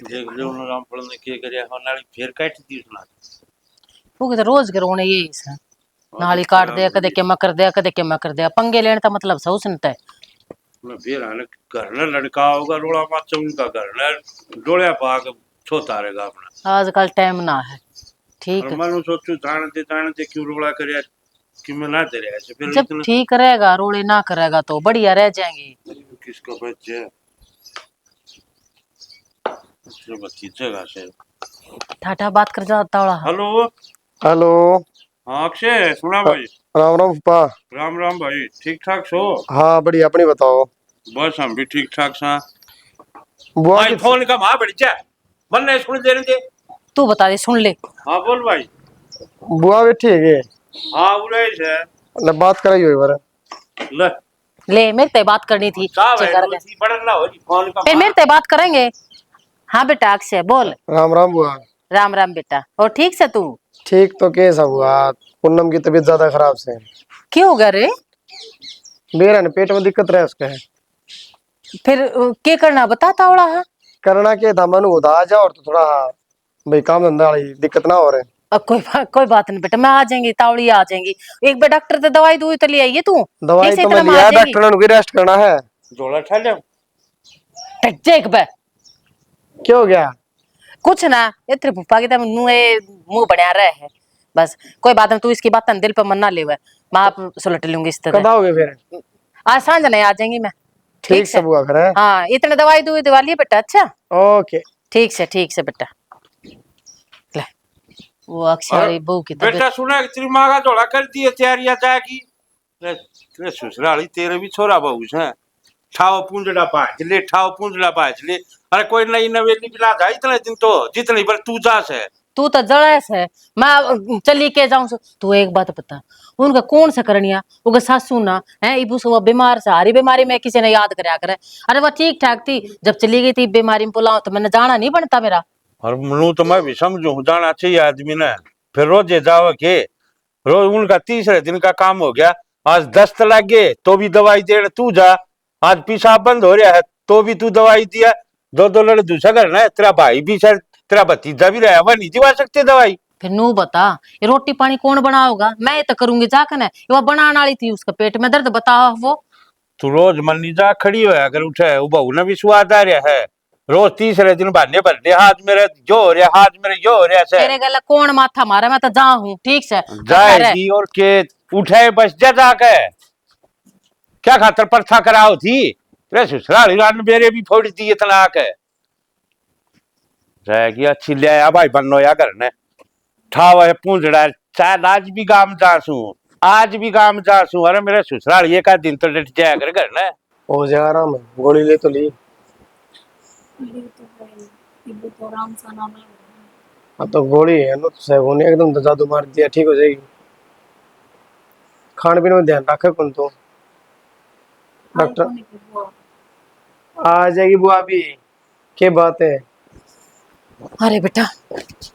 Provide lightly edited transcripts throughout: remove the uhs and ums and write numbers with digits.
देख लो ना रामपुर ने के करया हो नाली फिर काट दी सुना वो तो रोज के रोने यही है नाली काट दे कदे के मैं कर दे कदे के मैं कर दे पंगे लेने का मतलब सौ सुनता है मैं फिर आने घर ना लड़का होगा रोड़ा माच उनका घर ना डोलिया पाक छोता रहेगा अपना आजकल टाइम ना है ठीक और है मानो सोचू ताने दे क्यों रोड़ा करया कि मैं ना दे रहा ऐसे फिर जब इतना ठीक रहेगा रोड़े ना करेगा तो बढ़िया रह जाएंगे किसको बच्चे चलो बच्ची जगह से ठाठा बात कर जाता वाला हेलो हेलो। हाँ अक्षय सुना भाई राम राम पा। राम राम भाई ठीक ठाक सो हाँ बढ़िया अपनी बताओ। बस हम भी ठीक ठाक सा बुआ आई की फोन का मां बढ़ जा मन नहीं सुन दे रहे तू बता दे सुन ले हाँ बोल भाई बुआ बैठी है के हाँ उड़ाई है ले बात कराई हुई बार। ले ले मेरे ते बात करनी थी साहब है चेकर के रोजी बड़न ना हो जी फोन का फिर मेरे ते बात करेंगे हाँ बेटा अक्षय बोल राम राम बुआ। राम राम बेटा और ठीक से तू ठीक तो कैसा बुआ पूनम की तबीयत ज्यादा खराब से। क्यों हो गया रे मेरा ने पेट में दिक्कत रहे उसके। फिर क्या करना बताता ओड़ा है करना के था मनु होता आ जाओ और तो थोड़ा भाई काम धंधा वाली दिक्कत ना हो रहे। अब कोई बात नहीं बेटा मैं आ जाएंगी तावड़ी आ जाएंगी एक बार डॉक्टर से दवाई दूई तो ले आइए तू दवाई ठीक से तो इतना मैं मैं आ लिया जाएंगी डॉक्टर ने रेस्ट करना है। जोड़ा ठा ले देख बे क्या हो गया। कुछ ना इतने फूफा की मुंह बढ़िया रहे है बस कोई बात नहीं तू इसकी बात दिल पर मन ना ले मैं आप सुलट लूंगी इस तरह कदा हो गए फिर। आज सांझ नहीं आ जाएंगी मैं ठीक से बुआ करे। हाँ इतने दवाई दूई दवा लिए बेटा अच्छा ओके ठीक से बेटा ले वो अक्षय बहू की तबीयत बेटा सुना कि तेरी माँ का जोड़ा कर दिए तैयारियां जाएगी तेरे ससुराली तेरे भी छोरा बहू है ठाव पूंजड़ा पाँच ले ठाव पूंजड़ा पाँच ले अरे कोई नई नवेली बिना जा इतने दिन तो जितनी बार तू जा से तू तो जड़स है मैं चली के जाऊं तू एक बात बता उनका कौन सा करनिया उनका सासू ना है इबू से वो बीमार से हरी बीमारी में किसी ने याद करया करे अरे वो ठीक ठाक थी जब चली गई थी बीमारी में पुलाव तो मैंने जाना नहीं बनता मेरा और मनु तो मैं भी समझू जाना चाहिए आदमी ने फिर रोजे जाओ के रोज उनका तीसरे दिन का काम हो गया आज दस्त लग गए तो भी दवाई दे तू जा आज पेशाब बंद हो रहा है तो भी तू दवाई दिया दो दो लड़े दूसरा करना है तेरा भाई भी सर तेरा भतीजा भी रहा वह नहीं दिवा सकते दवाई फिर नू बता ये रोटी पानी कौन बनाओगा मैं तो करूंगी जाकर ना वो बनाने वाली थी उसका पेट में दर्द बताओ वो तू रोज मनी जा खड़ी हो अगर उठे वो बहू ने भी स्वाद आ रहा है रोज तीसरे दिन बहाने भरने हाथ मेरे जो हो रहा हाथ मेरे जो हो रहा से तेरे गला कौन माथा मारा मैं तो जा हूँ ठीक से जाएगी और के उठे बस जा जाके क्या खातर परथा कराओ थी तेरे ससुराली रान मेरे भी फोड़ दी तलाक है रहेगी अच्छी ले आया भाई बनो या करने ठाव है पूंजड़ा चाहे आज भी काम जासू अरे मेरे ससुराल ये का दिन तो डट जाया कर करना हो जाएगा आराम है गोली ले तो ली। हाँ तो गोली है ना तो साहब ने एकदम तो जादू मार दिया ठीक हो जाएगी। खान पीने में ध्यान रखे कौन तो डॉक्टर आ जाएगी बुआ भी क्या बात है। अरे बेटा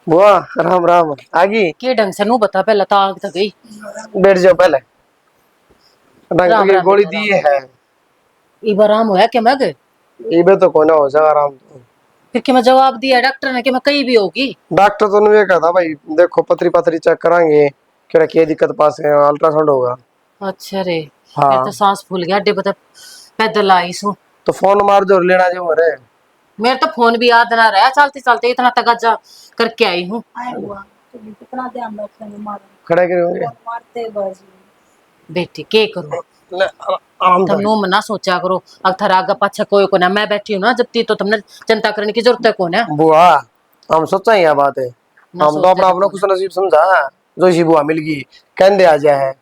बुआ राम राम आगी के ढंग से नू बता पहले तो आग तक गई बैठ जाओ पहले डॉक्टर की राम गोली बेटा, दी है। इब आराम होया कि मैं गए इबे तो कोना हो जाएगा आराम तो। फिर कि मैं जवाब दिया डॉक्टर ने कि मैं कहीं भी होगी डॉक्टर तो ने कहा था भाई देखो पथरी पथरी चेक कराएंगे क्या दिक्कत पास है अल्ट्रासाउंड होगा। अच्छा रे हाँ मेरे तो सांस फूल गया अड्डे पता पैदल आई सू तो फोन मार दो लेना जो अरे मेरे तो फोन भी याद ना रहा चलते चलते इतना तगजा करके आई हूँ कितना ध्यान रखते हैं मारो खड़े करे मारते बाजी बेटी के करो आराम तुम नो मना सोचा करो अब थारा आगे पाछा कोई को ना मैं बैठी हूँ ना जब ती तो तुमने चिंता करने की जरूरत है कौन है बुआ हम सोचा ही बात है हम तो अपना अपना खुश नसीब समझा जो इसी बुआ मिल गई कहते आ जाए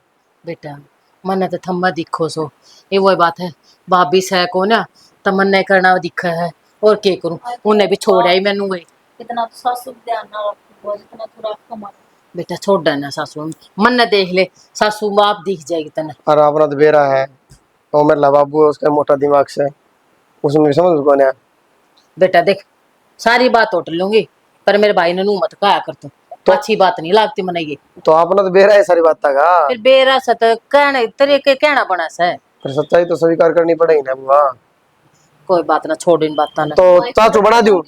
बेटा मन तो थम्मा दिखो सो ये वो बात है भाभी से को ना तो मन नहीं करना दिखा है और के करूं उन्हें भी छोड़ा ही मैनू गई कितना तो सासू ध्यान ना रखो जितना थोड़ा आपको मारो बेटा छोड़ देना सासू मन न देख ले सासू बाप दिख जाएगी तने और अपना तो बेरा है तो मेरा बाबू है उसका मोटा दिमाग से उसमें समझ कौन है। बेटा देख सारी बात उठ लूंगी पर मेरे भाई ने नू मत कहा कर तो अच्छी बात नहीं लगती मन ये तो अपना तो बेरा है सारी बात का फिर बेरा सत कहने तरीके कहना बना से फिर सच्चाई तो स्वीकार करनी पड़ेगी ना बुआ। कोई बात ना छोड़ इन बात ना तो चाचू बना दूं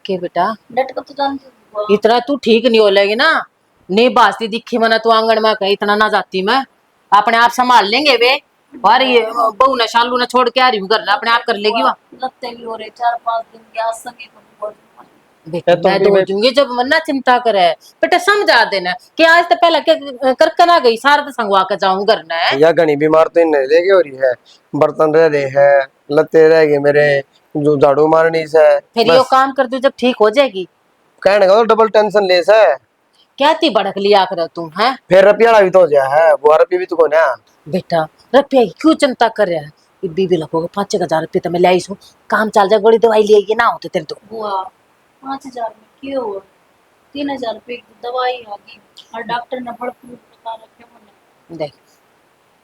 के बेटा डट कर तो जानती हूँ बुआ। इतना तू ठीक नहीं हो लेगी ना, नहीं बाजती दिखी मना तू आंगन में कहीं इतना ना जाती मैं, अपने आप संभाल लेंगे वे। और ये बहू ने शालू ने छोड़ के आ रही हूँ घर, अपने आप कर लेगी वहाँ। लगते भी हो रहे 4-5 दिन के आज संगे तो बुआ। बेटा तो मैं भी दो बेट- दूंगी जब मन्ना चिंता करे। बेटा समझा देना कि आज तो पहले के करके ना गई, सारा तो संगवा के जाऊं घर ने। या घनी बीमार तो इन्हें लेके हो रही है, बर्तन रह रहे हैं, लत्ते रह गए मेरे, जो झाड़ू मारनी से फिर यो बस। काम कर दू जब ठीक हो जाएगी। कहने का तो डबल टेंशन ले से, क्या ती भड़क लिया कर तुम है फिर रुपया भी तो हो जाए है, बुआ रुपये भी तो को ना। बेटा। रुपया की क्यों चिंता कर रहा है, ये बीबी लगोगे 5,000 रुपये तो मैं लाई सू, काम चल जाए, गोली दवाई लेगी ना होते तेरे तो। बुआ 5,000 में क्यों हुआ? 3,000 रुपये की दवाई आ गई और डॉक्टर ने भरपूर बता रखे मैंने। देख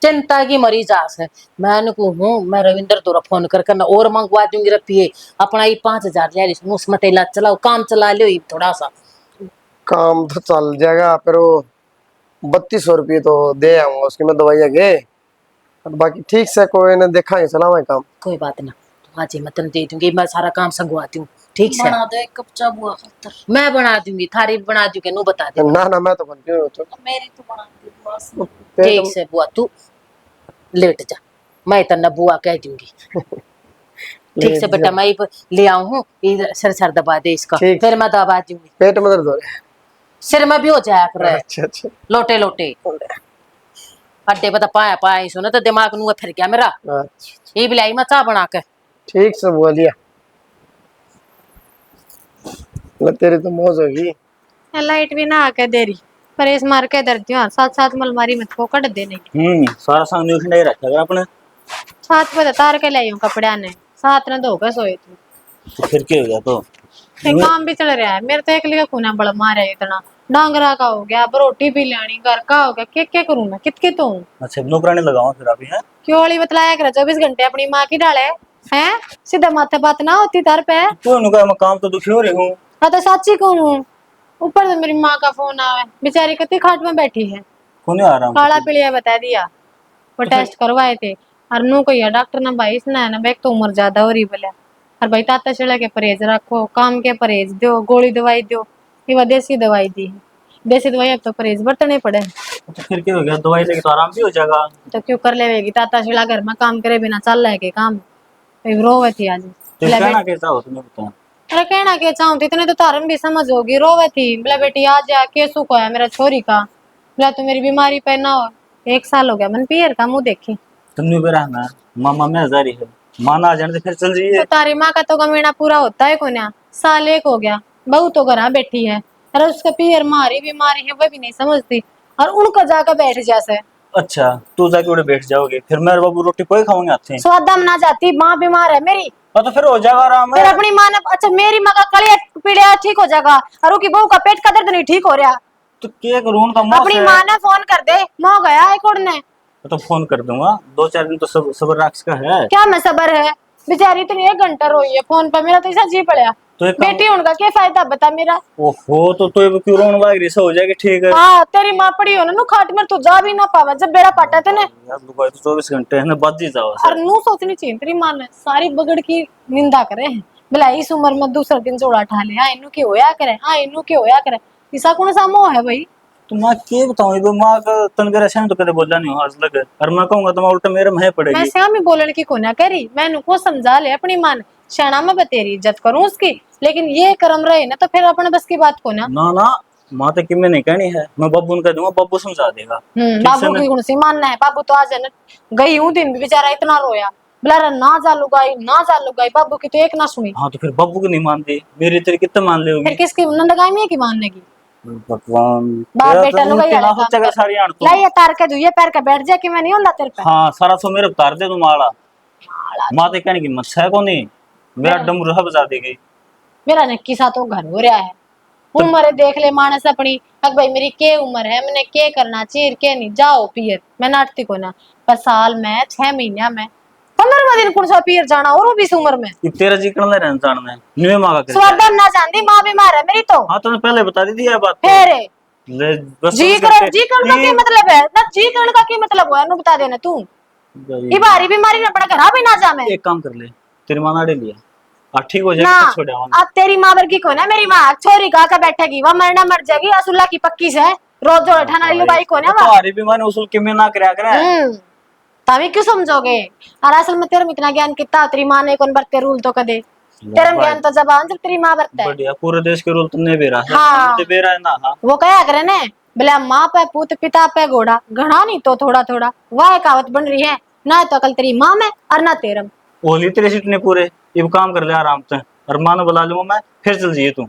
चिंता की मरीज आस है, मैं उनको हूँ, मैं रविंद्र तोरा फोन कर मैं और मंगवा दूंगी रुपये, अपना ये 5,000 ले ली उसमें तेला चलाओ, काम चला लो ये थोड़ा सा। काम तो चल जाएगा, फिर वो 3200 रुपये तो दे आऊंगा उसकी मैं दवाई आगे, और बाकी ठीक से कोई ने देखा नहीं चला मैं काम। कोई बात ना, तू आज मैं तन दे दूंगी, मैं सारा काम संगवाती हूँ ठीक से। बना दो एक कप चा बुआ खातर। मैं बना दूंगी, थारी बना दूंगी, नू बता दे। ना ना मैं तो बनती हूँ तो मेरी तो बना दी बुआ से। ठीक से बुआ तू लेट जा, मैं इतना बुआ कह दूंगी। ठीक से बेटा, मैं ले आऊं हूँ, सर सर दबा दे इसका, ठीक। फिर मैं दबा दूंगी। पेट में दर्द हो रहा है। सिर में भी हो जाया कर अच्छा अच्छा लोटे लोटे अड्डे पता पाया पाया सुनो तो दिमाग नू फिर गया मेरा। अच्छा ये बिलाई मैं चाह बना के। ठीक से बुआ लिया, तेरी तो मौज होगी। लाइट भी ना आके दे रही, परेश मार के दर्द साथ साथ मलमारी में फोकट देने की। सारा सामने उठने रखा है अपने। साथ पे तार के लाई हूँ कपड़े ने, साथ ने धोकर सोए थे। तो फिर क्या हो गया? तो एक काम भी चल रहा है मेरे, तो एक लिखा खूना बड़ा मार है इतना, डांगरा का हो गया, अब रोटी भी लानी, घर का हो गया, क्या करूँ मैं, कित तो हूँ। अच्छा नौकरानी लगाओ फिर अभी है। क्यों वाली बतलाया कर 24 घंटे अपनी माँ की डाले हैं, सीधा माथे बात ना होती तार पे। तो उनका मैं काम तो दुखी हो रही हूँ। हाँ तो साची कौन हूँ, ऊपर से मेरी माँ का फोन आवे, बेचारी कति खाट में बैठी है, कौन आ रहा काला हूँ? पीलिया बता दिया, वो टेस्ट करवाए थे। और नू को ये डॉक्टर ने भाई इसने ना एक तो उम्र ज्यादा हो रही बोले, और भाई ताता चढ़ा के परहेज रखो, काम के परहेज दो, गोली दवाई दो, ये देसी दवाई दी है, देसी दवाई अब तो परहेज बरतने पड़े। तो फिर क्या हो गया? दवाई लेके तो आराम भी हो जाएगा। तो क्यों कर लेगी, ताता चढ़ा घर में काम करे बिना चल रहे के काम, रोवे थी आज। तो कहना कैसा हो तुम्हें बताओ। अरे कहना क्या चाहूँ, इतने तो तारन भी समझ होगी, रोवे थी बोला बेटी आ जा, केसु को है मेरा छोरी का, बोला तू मेरी बीमारी पे ना हो, 1 साल हो गया मन पियर का मुंह देखी। तुमने भी रहना मामा में जारी है, माना आ जाने से फिर चल जाइए। तो तारी माँ का तो गमीना पूरा होता है कोन्या, साल 1 हो गया, बहू तो घर बैठी है, अरे उसका पियर मारी बीमारी है वो भी नहीं समझती, और उनको जाकर बैठ जैसे। अच्छा तू जाके उड़े बैठ जाओगे, फिर मेरे बाबू रोटी पोए खाओगे हाथ से। स्वादम ना जाती, माँ बीमार है मेरी, हाँ तो फिर हो जाएगा आराम फिर है। अपनी माँ ने, अच्छा मेरी माँ का कलिया पीड़िया ठीक हो जाएगा, और उसकी बहू का पेट का दर्द नहीं ठीक हो रहा, तो क्या करूँ? उनका मौत अपनी है। माँ ने फोन कर दे, मोह गया है कोड़ने। तो फोन कर दूंगा, 2-4 दिन तो सबर रख का है। क्या मैं सबर है, बेचारी तो 1 घंटा रोई है फोन पर, मेरा तो ऐसा जी पड़ा। तो एक काम- बेटी उनका क्या फायदा बता मेरा। ओहो तो क्यों रोन वाग से हो जाएगी ठीक है। हाँ तेरी माँ पड़ी हो ना नू खाट में, तू जा भी ना पावा, जब बेरा पाटा थे ना, यार दुबई तो 24 घंटे है ना, बच ही जाओ और नू सोचनी चाहिए तेरी माँ ने, सारी बगड़ की निंदा करे भला इस उम्र में दूसरा दिन जोड़ा उठा ले, हाँ इनू की होया करे, हाँ इनू की होया करे, ऐसा कौन सा मोह है भाई। तो माँ के बताऊं, माँ का तनकर ऐसा तो कदे बोला नहीं हो आज लगे, और मैं कहूंगा तो मैं उल्टा मेरे में पड़ेगी। मैं श्यामी बोलने की कोना करी, मैं इनको समझा ले अपनी माँ ने, शना में बतेरी इज्जत करूं उसकी, लेकिन ये कर्म रहे ना तो फिर अपने बस की बात को ना। ना माँ तो कि मैं नहीं कहनी है, मैं बाबू उनका दूंगा, बाबू समझा देगा। ठीक से बाबू ना? की गुण सी मानना है, बाबू तो आज है ना, गई हूँ दिन भी बेचारा इतना रोया, बोला ना जा लुगाई ना जा लुगाई, बाबू की तो एक ना सुनी। हाँ तो फिर बाबू को नहीं मानती, मेरी तेरी कितना मान फिर लोगी? किसकी नंदगाई में की मानने की, भगवान बाप तेरा बेटा तो लुगाई उल्टी वाला लाखों काम चक्कर कर। सारी आड़ तू। लाइए तार के दुए पैर के बैठ जा कि मैं नहीं होता तेरे पे। हाँ सारा सो मेरे उतार दे तू माला, माँ तो कहने की मत है को नहीं, मेरा डमरू बजा देगी। मेरा नक्की सा तो घर हो रहा है, उम्र देख ले मानस अपनी, अग भाई मेरी के उम्र है, मैंने के करना चाहिए के नहीं, जाओ पियर मैं नाटती को ना, पर साल में 6 महीना में 15वां दिन कौन सा पियर जाना, और वो भी इस उम्र में। ये तेरा जी करना रहना जानना है, न्यू माँ का स्वादम ना जानती, माँ बीमार है मेरी तो। हाँ तुमने पहले बता दी थी ये बात तो। फिर ले, बस जी समझ कर गए। जी करने का क्या मतलब है ना, जी करने का क्या मतलब हुआ नु बता देना तू, ये भारी बीमारी ना पड़ा घर भी ना जा मैं। एक काम कर ले, तेरी माँ नाड़े लिया ठीक हो ना जाएगा तो छोड़ आऊंगा। अब तेरी माँ वर्गी को ना मेरी माँ छोरी का के बैठेगी वह मरना मर जाएगी असुल्ला की पक्की से रोज जोड़ ठाना लुगाई को ना तो हारी भी मैंने उसूल किमें ना करया करे। तभी क्यों समझोगे। और असल में तेरे में इतना ज्ञान कितना तेरी माँ ने कौन बरते रूल तो कदे तेरे में ज्ञान तो जब आन जब तेरी माँ बरते है। बढ़िया पूरे देश के रूल तुमने बेरा है हाँ। मुझे बेरा है ना। हाँ वो कया करे ने बोले माँ पे पूत पिता पे घोड़ा घना नहीं तो थोड़ा थोड़ा वह कहावत बन रही है ना तो कल तेरी माँ में और ना तेरम। ओली तेरे सीट ने पूरे ये काम कर ले आराम से और मानो बुला लूंगा मैं फिर चल जाइए तू।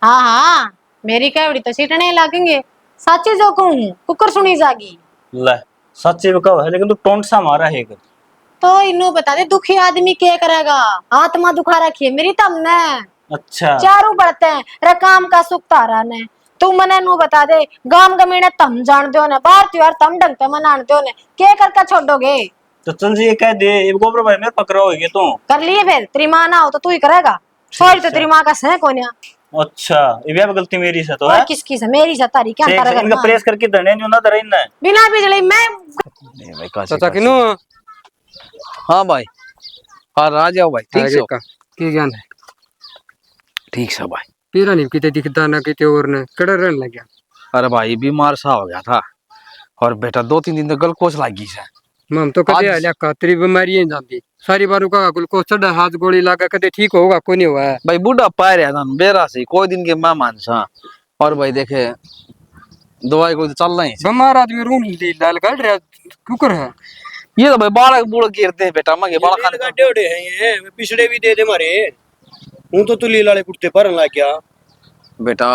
हाँ हाँ मेरी कैवड़ी तो सीटने लगेंगे सच्ची जो कहूँ कुकर सुनी जागी। ले सच्चे भी कहो है लेकिन तू टोंट सा मारा है एक। तो इन्हों बता दे दुखी आदमी क्या करेगा आत्मा दुखा रखी है मेरी तमने अच्छा चारों बढ़ते हैं रे काम का सुख तारा ने तू मने नु बता दे गाम गमीने तम जान दो ने बाहर त्योहार तम ढंग ते मनान दो ने क्या करके छोड़ोगे। तो चल जी कह दे ये गोबर भाई मेरे पकड़ा होगी तू। कर लिए फिर तेरी माँ ना हो तो तू ही करेगा सॉरी तो तेरी माँ का सह कोन्या। अच्छा ये भी गलती मेरी से तो और है। किसकी से मेरी से तारी क्या ठीक तारा है, इनका करना प्रेस करके धने नहीं ना धरे इनने। बिना बिजली मैं चाचा किनो हाँ भाई हाँ आ जाओ भाई ठीक आगे से हो? का की ज्ञान है ठीक से भाई। पीरा नहीं किते दिखता ना किते और ने कड़ा रहने लग गया। अरे भाई बीमार सा हो गया था और बेटा 2-3 दिन तो ग्लूकोज लागी से। हम तो कदे आज- आलिया कातरी बीमारी है जाती सारी बारू का ग्लूकोज चढ़ा हाथ गोली लगा कदे ठीक होगा कोई नहीं हुआ है। भाई बूढ़ा पाए रहा था बेरा से कोई दिन के मेहमान सा और भाई देखे दवाई कोई तो चल रही है। बीमार आदमी रूम ली लाल काट रहा कुकर है ये तो भाई बालक बूढ़ गिरते हैं बेटा मगे बालक खाने गड्ढे उड़े हैं ये पिछड़े भी दे दे मारे हूं तो ली लाले कुत्ते पर ला क्या बेटा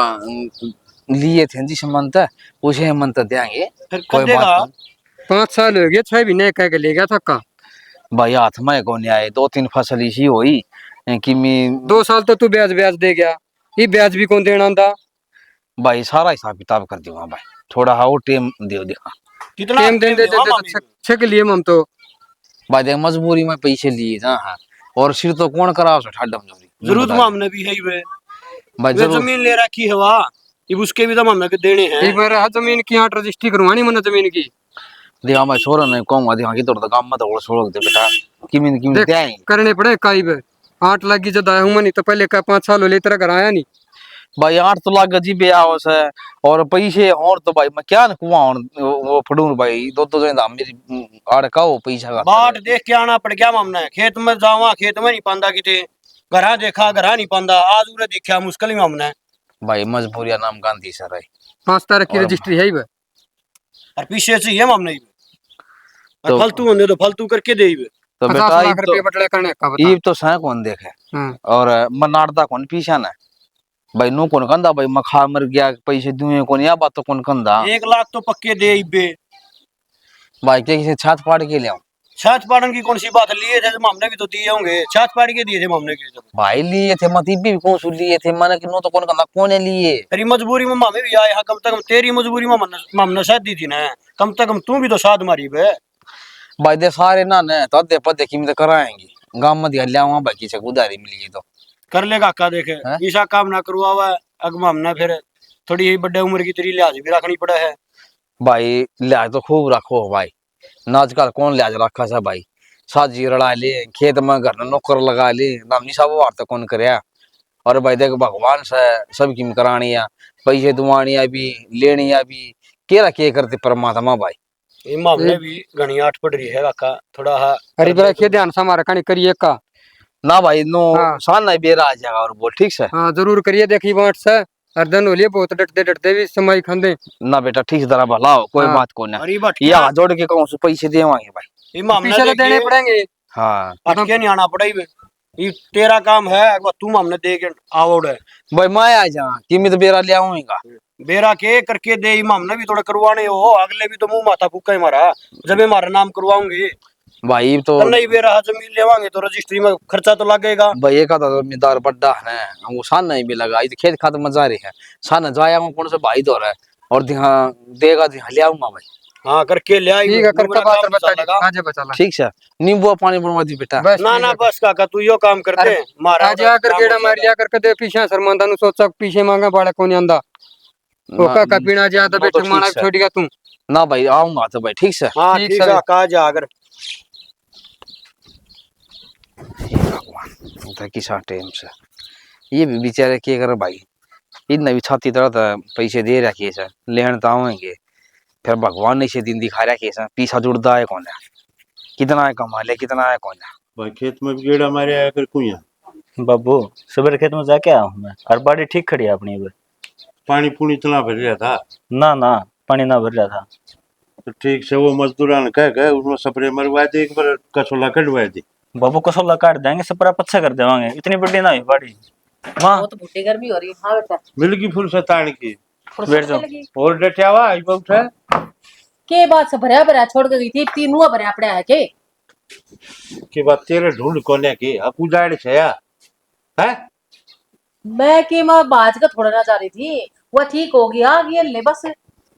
लिए थे जी समंत उसे मंत देंगे फिर कोई कब देगा बात नहीं। 5 साल हो गए 6 महीने कह के ले गया था का भाई हाथ में को नहीं आए 2-3 फसल इसी हुई कि मैं 2 साल तो तू ब्याज ब्याज दे गया ये ब्याज भी कौन देना आंदा भाई सारा हिसाब किताब कर दूंगा भाई थोड़ा हाँ टाइम दे दिखा कितना टाइम दे दे छक लिए हम तो भाई देख मजबूरी में पैसे लिए था हाँ और सिर तो कौन करा ठाडम जोरी जरूरत मामने भी है वे भाई वे जरूर जमीन ले रखी है वाह ये उसके भी तो मामले के देने हैं एक बार हाँ जमीन की यहाँ रजिस्ट्री करवानी मन जमीन की देखा मैं छोरा नहीं कहूंगा देखा कि तो काम मत और छोड़ दे बेटा किमिन किमिन देख, देंगे करने पड़े काई बे 8 लाख की जद आया हूँ नहीं तो पहले का 5 साल हो ले तेरा घर आया नहीं भाई 8 तो लाख जी बे आओ से और पैसे और तो भाई मैं क्या न कुआं और वो फड़ूं भाई दो जने मेरी अड़का हो पैसा का बाट देख के आना पड़ गया मामना है खेत में जावा खेत में नहीं पांदा किते घरा देखा घरा नहीं पांदा आज उरे देखा मुश्किल ही मामना है भाई मजबूरिया नाम गांधी सर है 5 तारीख की और- रजिस्ट्री है बे और पीछे से ये मामला ही और तो- फालतू होने तो फालतू करके दे ही वे। तो 50 बेटा लाख रुपये बटले करने का बता ईब तो सह कौन देखे हाँ और मनाड़दा कौन पीछा ना भाई नो कौन कंदा भाई मखा मर गया पैसे दुए कौन या बात तो कौन कंदा 1 लाख तो पक्के दे ही बे भाई क्या किसी छात पाड़ के ले आऊं छाछ पाड़न की कौन सी बात लिए थे मामले भी तो दिए होंगे छाछ पाड़ के दिए थे मामले के जब भाई लिए थे मत भी कौन सुन लिए थे मैंने कि नो तो कौन कंदा कौन है लिए तेरी मजबूरी में मामे भी आए हाँ कम से कम तेरी मजबूरी में मामने साथ दी थी ना कम से कम तू भी तो साथ मारी बे भाई दे सारे ना ने तो दे पद देखी में तो कराएंगे गांव में दिया ले आऊं बाकी से उधारी मिली तो कर लेगा का देखे हैं? ऐसा काम ना करवावा अग मामना फिर थोड़ी बड़े उम्र की तेरी लिहाज भी रखनी पड़ा है भाई लिहाज तो खूब रखो भाई ना आजकल कौन लिहाज रखा सा भाई साजी रड़ा ले खेत में घर में नौकर लगा ले नामनी साहब वार तो कौन करया और भाई देख भगवान से सब की करानी है पैसे दुआनिया भी लेनिया भी केरा के करते परमात्मा भाई ये मामले भी घनी आठ पड़ रही है काका थोड़ा हा अरे बड़ा के ध्यान से हमारा कहानी करिए का ना भाई नो हाँ। सान नहीं बेरा आ जाएगा और बोल ठीक से हाँ जरूर करिए देखी बाट से अर्धन हो लिए बहुत डटते डटते भी समय खाते ना बेटा ठीक से तरह भला हो कोई हाँ। बात को ना अरे बट ये हाथ जोड़ के कहूँ से पैसे देवांगे भाई ये पीछे मामला तो देने पड़ेंगे हाँ अटके नहीं आना पड़ेगा ये तेरा काम है अगर तू मामले दे के आवड़ है भाई मैं आ जा कि मैं तो बेरा ले आऊंगा बेरा के करके दे ये मामला भी थोड़ा करवाने हो अगले भी तो मुंह माथा फूका है मारा जब हमारा नाम करवाऊंगे भाई तो तब नहीं बेरा जमीन लेवांगे तो रजिस्ट्री में खर्चा तो लगेगा भाई एक आधा जमींदार बड्डा है वो सान नहीं भी लगा ये तो खेत खात मजा रही है सान जाया हूँ कौन सा भाई तो रहा है और ध्यान देगा ध्यान ले आऊंगा भाई हाँ करके ले आई ठीक है करके बात बता लगा आज बचा ला ठीक है नींबू पानी बनवा दी बेटा बस ना ठीक ना है। बस काका तू यो काम कर दे अरे, मारा आज आकर गेड़ा मार लिया करके दे पीछे शर्मांदा नु सोचा पीछे मांगा बाड़ा कोनी आंदा ओ का पीना ज्यादा वो तो बैठक ठीक माना है। छोड़ गया तू ना भाई आऊंगा तो भाई ठीक से हाँ ठीक ठीक है। है काका जा अगर भगवान था किसा टाइम से ये भी बेचारे क्या करे भाई, इतना भी छाती तरह था पैसे दे रखे सर लेन तो आएंगे, फिर भगवान ने से दिन दिखा रखे सर पीछा जुड़ता है कौन है, कितना है कमा ले कितना है कौन है। भाई खेत में भी गेड़ा मारे आया कर कुया बाबू सवेरे खेत में जाके आया हूँ मैं, और बाड़ी ठीक खड़ी है अपनी अब। पानी पूनी इतना भर गया था। ना ना पानी ना भर रहा था। तो ठीक से वो मजदूरान कह गए उसमें स्प्रे मरवा दे, एक बार कसोला कटवा दे। बाबू कसौला काट देंगे, सपरा पच्छा कर देवांगे, इतनी बड़ी ना हुई बाड़ी। वहाँ बहुत बुढ़ी गर्मी हो रही है। हाँ बेटा मिल गई फुर्सत आने की। फुर्सत बैठ जाओ। लगी। और डटियावा आई बहुत है के बात से भरा भरा छोड़ के गई थी, तीनों भरा पड़ा है के कि बात तेरे ढूंढ कोने की अकू जाड़ छया है। मैं कि मैं बाज का थोड़ा ना जा रही थी, वो ठीक हो गया ये ले बस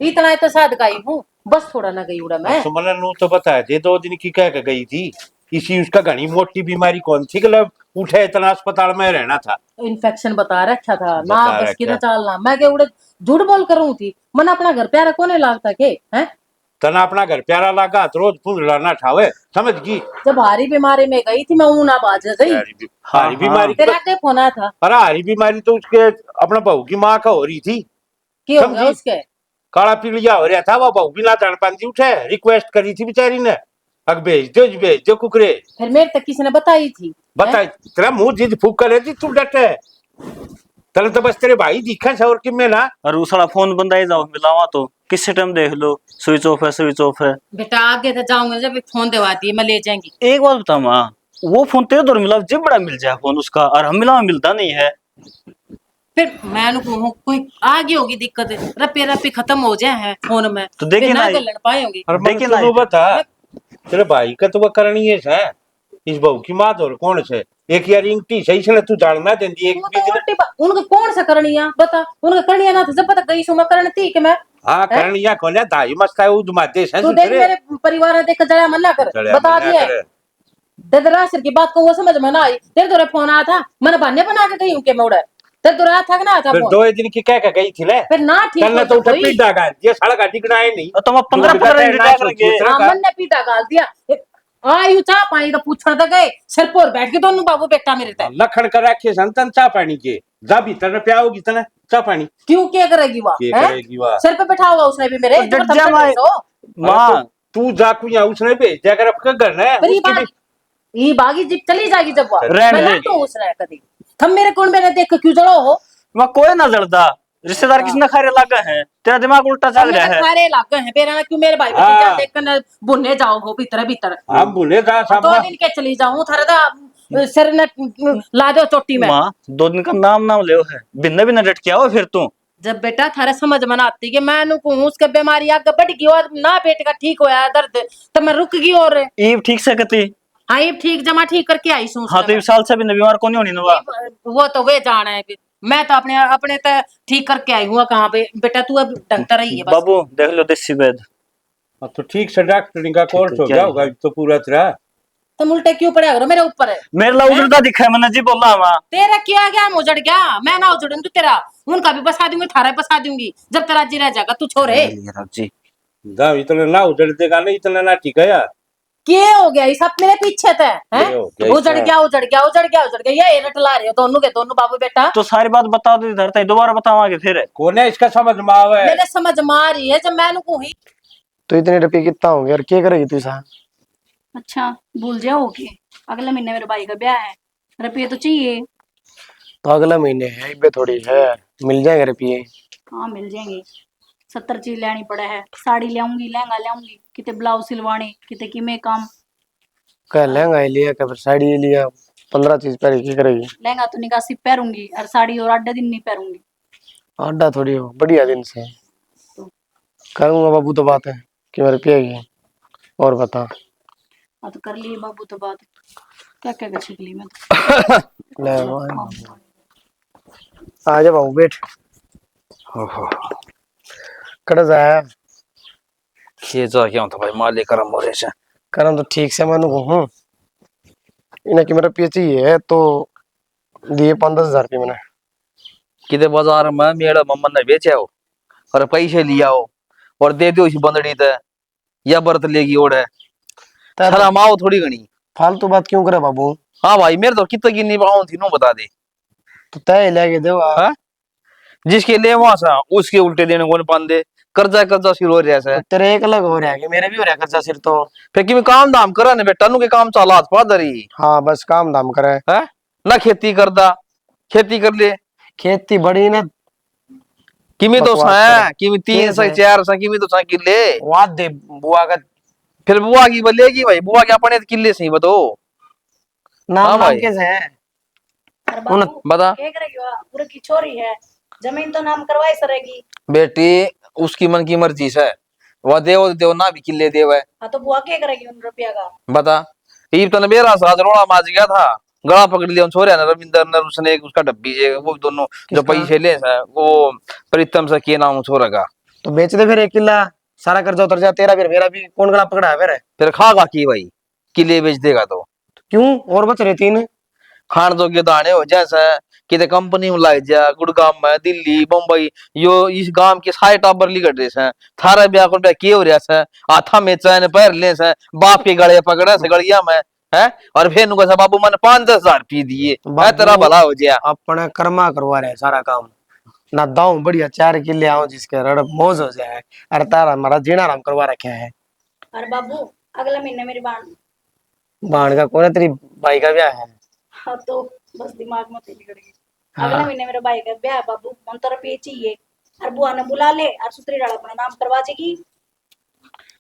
इतना तो साथ गई हूँ, बस थोड़ा ना गई उड़ा मैं। सुमन नू तो बताया थे 2 दिन की कह के गई थी, इसी उसका घनी मोटी बीमारी कौन थी मतलब उठे इतना अस्पताल में रहना था। इन्फेक्शन बता रखा था ना, बता बस की ना रखा। चालना मैं के उड़े झूठ बोल कर रही थी। मन अपना घर प्यारा कोने लागता के हैं, तना अपना घर प्यारा लगा तो रोज फूल लाना ठावे समझ गई। जब हारी बीमारी में गई थी मैं ऊना बाज गई। हारी बीमारी तेरा के फोन आया था अरे हारी बीमारी तो उसके अपना बहू की माँ का हो रही थी। कि हो गया समझी? उसके काला पीलिया हो रहा था, वो बहू भी ना जान पाती, उठे रिक्वेस्ट करी थी बेचारी ने, अग भेज दो कुकरे। फिर मेरे तक किसी ने बताई थी। बता तेरा मुंह जिद फूक कर रही तू डटे तने तो बस तेरे भाई दिखा से और कि मैं ना। और वो साला फोन बंद आई जाओ मिलावा तो किस टाइम देख लो स्विच ऑफ है स्विच ऑफ है। बेटा आगे तो जाऊंगा जब फोन दिवाती है मैं ले जाएंगी। एक बात बता माँ, वो फोन तेरे दौर मिला जब बड़ा मिल जाए फोन उसका, और हम मिला मिलता नहीं है। फिर मैं कहूँ कोई आगे होगी दिक्कत, रपे रपे खत्म हो जाए हैं फोन में तो देखिए फिर ना लड़ पाए होंगी। और देखिए मैं ना तू बता तेरे भाई का तो वो करनी है इस बहू की माँ और कौन से एक यार इंगटी सही से तू जानना देंदी एक वो तो बीच उल्टी उनका कौन सा करनिया बता, उनका करनिया ना था जब पता गई सो मैं करनी कि मैं हाँ करनिया कौन है दाई मस्त है वो दुमाते से तू देख मेरे परिवार ने देख जरा मन ना कर बता दिया ददरा सिर की बात को वो समझ में ना आई। तेरे दौरे फोन आया था मैंने बहाने बना के गई हूँ के मैं उड़े तेरे दौरे आया था कि ना आया था फिर फोन 2 दिन की कह के गई थी ले फिर ना ठीक कल हो तो उठे कोई पीटा का ये साला गाड़ी गनाए नहीं और तुम 15 मिनट करेंगे। हाँ, मन ने पीटा गाल दिया आयु चाह पानी का पूछना तो गए सिर पर बैठ के दोनों बाबू बेटा मेरे तक लखन कर रखे संतन चा पानी के जा भीतर में प्या होगी तना चा पानी क्यों क्या करेगी वह क्या करेगी वह सिर पे बैठा हुआ उसने भी मेरे तो डट जा माए। माँ तू जा कुया उसने भेज दिया कर अपका घर है फिर उसकी भी ये बागी जीप चली जाएगी जब वह रहने मैं दे। तो उस रहा कभी तुम मेरे कौन मैंने देख क्यों जड़ो हो वहाँ कोई ना जड़ता, रिश्तेदार किसने खारे लगा है, तेरा दिमाग उल्टा चल रहा है। सारे लागे हैं पेरा ना क्यों मेरे भाई हाँ। भतीजा देख कर बुनने जाओ हो भीतर भीतर हम बोले था सब 2 दिन के चली जाऊं थारे दा सिर ने ला दो चोटी में। माँ 2 दिन का नाम ले है भिन्न भिन्न डट क्या हो फिर तू। जब बेटा थारे समझ में आती कि मैं कहूँ उसके बीमारी आगे बढ़ गई और ना पेट का ठीक होया दर्द तो मैं रुक गई और ईब ठीक से कती। हाँ ये ठीक जमा ठीक करके आई सू हाँ तो इस साल से भी बीमार कौन होनी नवा। वो तो वे जाना है मैं तो अपने अपने तो ठीक करके आई हूँ कहाँ पे बेटा तू अब ढंगता रही है बस। बाबू देख लो देसी वैद। तो ठीक से डॉक्टरी का कोर्स हो गया होगा तो पूरा तेरा तुम उल्टे क्यों पड़े करो मेरे ऊपर है मेरे ला उजड़ता दिखा है मैंने जी बोला वहाँ। तेरा क्या गया उजड़ गया मैं ना उजड़ूं तो तेरा उनका भी बसा दूंगी थारा बसा दूंगी जब तेरा जी रह जाएगा तू छोरे जी दा इतना ना उजड़ देगा नहीं इतना ना ठीक है यार क्या हो गया ये सब मेरे पीछे थे हैं ये हो गया उजड़ इतना। गया उजड़ गया उजड़ गया उजड़ गया ये रट ला रहे हो दोनों के दोनों बाबू बेटा। तो सारी बात बता दो इधर तक दोबारा बतावांगे फिर। कौन है इसका समझ में आवे मेरे समझ मार रही है जब मैंने कहूँ तो इतने रुपये कितना होंगे यार क्या करेगी तू सा। अच्छा भूल जाओगे, अगले महीने मेरे भाई का ब्याह है, रुपये तो चाहिए। तो अगला महीने है इबे थोड़ी है मिल जाएगा रुपये। हाँ मिल जाएंगे, 70 चीज लेनी पड़ा है, साड़ी लाऊंगी लहंगा लाऊंगी कितने ब्लाउज सिलवाने कितने की में काम। कह लहंगा लिया क्या फिर साड़ी लिया 15 चीज पहले की करेगी। लहंगा तो निकासी पहनूंगी और साड़ी और 8 दिन नहीं पहनूंगी। आडा थोड़ी हो बढ़िया दिन से करूंगा बाबू तो बात है कि मेरे पिएगी। और बता हाँ तो कर लिए बाबू तो बात क्या क्या कर सीख ली मैं तो। ले आ जा बाबू बैठ कड़ जाया ये जो क्या होता भाई मालिक करम हो रहे से करम तो ठीक से मानू हूँ इन्हें कि मेरा पिए चाहिए तो दिए 5-10 हजार रुपये मैंने किते बाजार में मेरा मम्मन ने बेचा हो और पैसे लिया हो और दे दो इस बंदड़ी ते या बर्त लेगी ओढ़े सारा माओ थोड़ी घनी फालतू बात क्यों करे बाबू। हाँ भाई मेरे तो कितना गिननी पाऊँ थी नो बता दे। तो तय लेके दो आप। हाँ? जिसके ले वहां सा उसके उल्टे देने को नहीं पाते। कर्जा कर्जा शुरू हो रहा है। तो तेरे एक अलग हो रहा है कि मेरे भी हो रहा है कर्जा सिर तो। फिर कि काम धाम करा ने बेटा नु के काम चाला हाथ पा दरी हाँ बस काम धाम करे। है ना खेती करदा खेती कर ले खेती बड़ी ना किमी तो बकवास सा करे। किमी तीन केस सा है। चार सा किमी तो सा किले वाद दे बुआ का फिर बुआ की बोलेगी भाई बुआ के अपने किले से ही बताओ। नाम हाँ नाम भाई कैसे है। अरे बाबू बता क्या करेगी वह पूरे की छोरी है, जमीन तो नाम करवाई सरेगी। बेटी उसकी मन की मर्जी से वह देव ना भी किले देव है। हाँ तो बुआ क्या करेगी उन रुपया का। बता ईब तो मेरा साथ रोड़ा माज गया था गला पकड़ लिया उन छोरे ने रविंदर ने उसने एक उसका डब्बी जे वो दोनों जो किसका? पैसे ले सा, वो प्रीतम से के नाम छोरा का। तो बेच दे फिर 1 किला सारा कर्जा उतर जा तेरा, फिर मेरा भी कौन गला पकड़ा है फिर खागा की भाई किले बेच देगा तो क्यों और बच रहे 3। खान जोगे दाने हो जैसा किते कंपनी में लाग जा गुड़गांव में दिल्ली मुंबई यो इस गांव के सारे टाबर लिगट रहे हैं थारा ब्याह को ब्याह के हो रहा है हाथा में चैन पैर ले से बाप के गले पकड़े से गलिया में है और फिर नुका सा बाबू मैंने 5-10 हजार पी दिए है तेरा भला हो गया। अपने कर्मा करवा रहे सारा काम ना दाऊ बढ़िया 4 किले आओ जिसके रड़ मौज हो जाए। अरे तारा हमारा जीना आराम करवा रखे है। अरे बाबू अगले महीने मेरी बाण का कौन है तेरी भाई का ब्याह है। हाँ तो बस दिमाग में तेरी गड़गी। अगले महीने मेरे भाई का ब्याह है बाबू, मन तरफ ये चाहिए। और बुआ ने बुला ले और सुतरी डाल अपना नाम करवा देगी।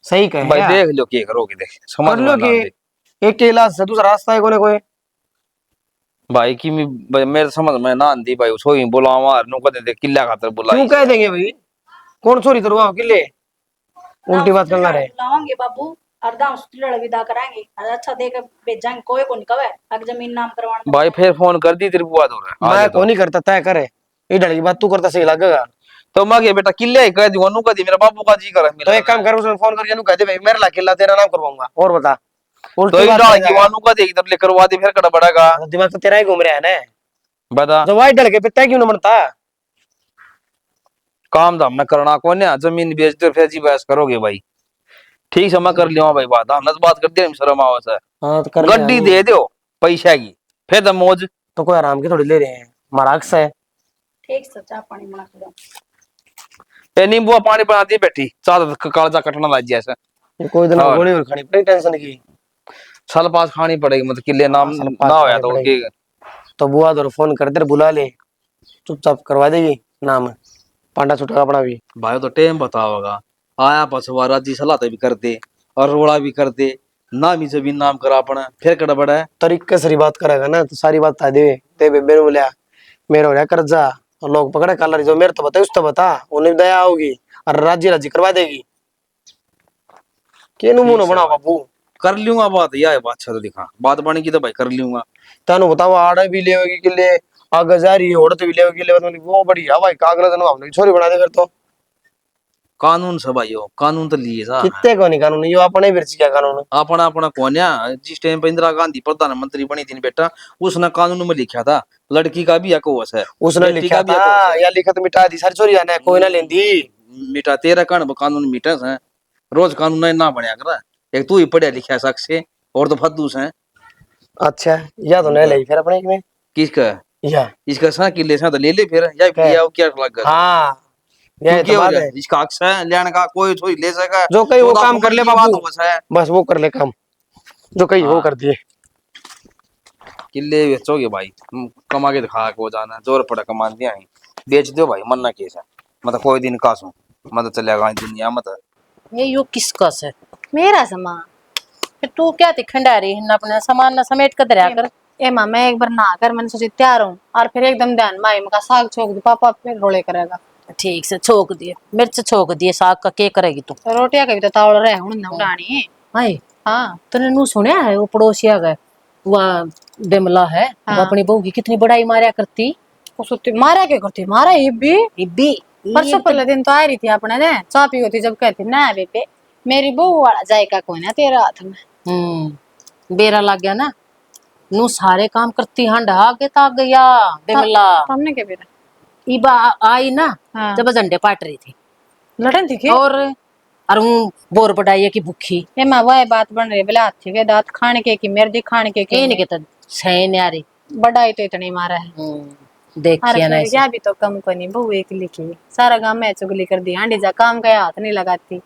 सही कहे भाई यार। देख लो क्या करोगे देख समझ कर लो में ना कि आते। एक के इलाज से दूसरा रास्ता है कोने कोई। भाई की भाई मेरे समझ में ना आंदी भाई सोई बुलावा नु कदे दे किला खातर बुलाई क्यों कह देंगे भाई कौन छोरी तरवा किले उल्टी बात करना रहे। बुलाओगे बाबू और दाम सुतरी डाल विदा कराएंगे और अच्छा देकर भेजाएंगे, कोई को नहीं कवे अगर जमीन नाम करवाना। भाई फिर फोन कर दी तेरी बुआ तो मैं को नहीं करता तय करे ये डर की बात तू करता सही लगेगा। तो मांगे बेटा किले ही कह दी नु कह दी मेरा बाबू का जी कर तो एक काम कर उसमें फोन करके नु कह दे भाई मेरा ला किला तेरा नाम करवाऊंगा और बता तो उल्टी ही बात डाल कर की जाएगा। वानू का देगी तब ले करवा दे फिर कड़ा बढ़ेगा। दिमाग तो तेरा ही घूम रहा है ना बता जब वाइट डल के फिर तय क्यों ना बनता। काम धाम में करना कौन है जमीन बेच दो फिर जी बहस करोगे भाई ठीक है मैं कर लिया भाई बात हमने तो बात कर दिया शर्म आवा से हाँ तो कर गड्डी दे दो पैसा की फिर तो मौज तो कोई आराम की थोड़ी ले रहे हैं हमारा अक्स है। ठीक से चाय पानी बना के दो। ये नींबू पानी बना दी बैठी चाल कालजा कटना लग जैसे ये कोई दिन और। गोली और खानी पड़ी टेंशन की। साल पास खानी पड़ेगी मतलब किले नाम साल पास ना होया खानी तो पड़ेगी। के तो बुआ दो फोन कर दे बुला ले चुपचाप करवा देगी नाम पांडा छुटा अपना भी। भाई तो टाइम बताओगा आया पछवा राजी सलाह भी कर दे और रोड़ा भी कर दे ना भी जमीन नाम करा अपना फिर कड़ा बड़ा है तरीके से बात करेगा ना तो सारी बात था दे दे बेबे ने बोलिया मेरे हो रहा कर्जा और लोग पकड़े कलर जो मेरे तो बता उस तो बता उन्हें दया होगी और राजी राजी करवा देगी। के मुंह बना बाबू कर लूंगा बात यह बात अच्छा तो दिखा बात बनी की तो भाई कर लूंगा तानु बताओ आड़े भी लेगी के लिए आगे जा रही है औरत भी लेगी के लिए वो बढ़िया भाई कागज हमने छोरी बना दे फिर तो कानून से भाई हो कानून तो लिए सा कितने को नहीं कानून यो अपने विरच क्या कानून अपना अपना कोन्या जिस टाइम पे इंदिरा गांधी प्रधानमंत्री बनी थी बेटा उसने कानून में लिखा था लड़की का भी अकोवस है उसने बेटी लिखा का भी था अकोवस है। या लिखत मिटा दी सारी चोरी ने कोई ना लेंदी मिटा तेरा कण कानून मिटा है रोज कानून ना बढ़िया कर एक तू ही पढ़िया लिखा शख्स है और तो फद्दूस है। अच्छा या तो नहीं ले फिर अपने में किसका या इसका सा किले सा तो ले ले फिर या क्या लग गया हाँ ये तो बात है इसका अक्स है लेने का कोई थोड़ी ले सका जो कहीं वो तो काम कर ले बात बाबू बस है बस वो कर ले काम जो कहीं वो कर दिए। किले बेचोगे भाई कमा के दिखा को जाना जोर पड़ा कमा दिया ही बेच दो भाई मरना केस है मतलब कोई दिन कासू मतलब चलेगा दुनिया मत ये यो किसका से मेरा सामान फिर तू क्या खंडा रही है ना अपना सामान ना समेट कर दरिया कर। ए माँ मैं एक बार नहा कर मैंने सोची तैयार हूँ और फिर एकदम ध्यान माई का साग छोक दी पापा फिर रोले करेगा ठीक से छोक दिए मिर्च छोक दिए साग का के करेगी तू। तो रोटियां का भी तो तावड़ रहे हूं ना उड़ानी। हाय हाँ तूने नू सुनया है वो पड़ोसी आ गए वह बिमला है वो हाँ। अपनी बहू की कितनी बड़ाई मारा करती वो सुती मारा क्या करती मारा ये भी इब्बी परसों पहले दिन तो आ रही थी अपने ने चाय पी होती जब कहती ना बेबे मेरी बहू वाला जायका कोई ना तेरे हाथ में। बेरा लग गया ना नू सारे काम करती हंडा आगे तक गया बिमला सामने के बेरा इबा आई ना हाँ। जब झंडे पाट रही थी लड़न थी के और हूँ बोर बढ़ाई की भूखी ए माँ वह बात बन रही बोले हाथी के दांत खाने के की मेरे दी खाने के ये नहीं कहता सही न्यारी। बढ़ाई तो इतनी मारा है। अरे देखिए ना फिर इसे। या भी तो कम को नहीं, बहू एक लिखी सारा गांव में चुगली कर दी, आंटी जा काम का हाथ नहीं लगाती।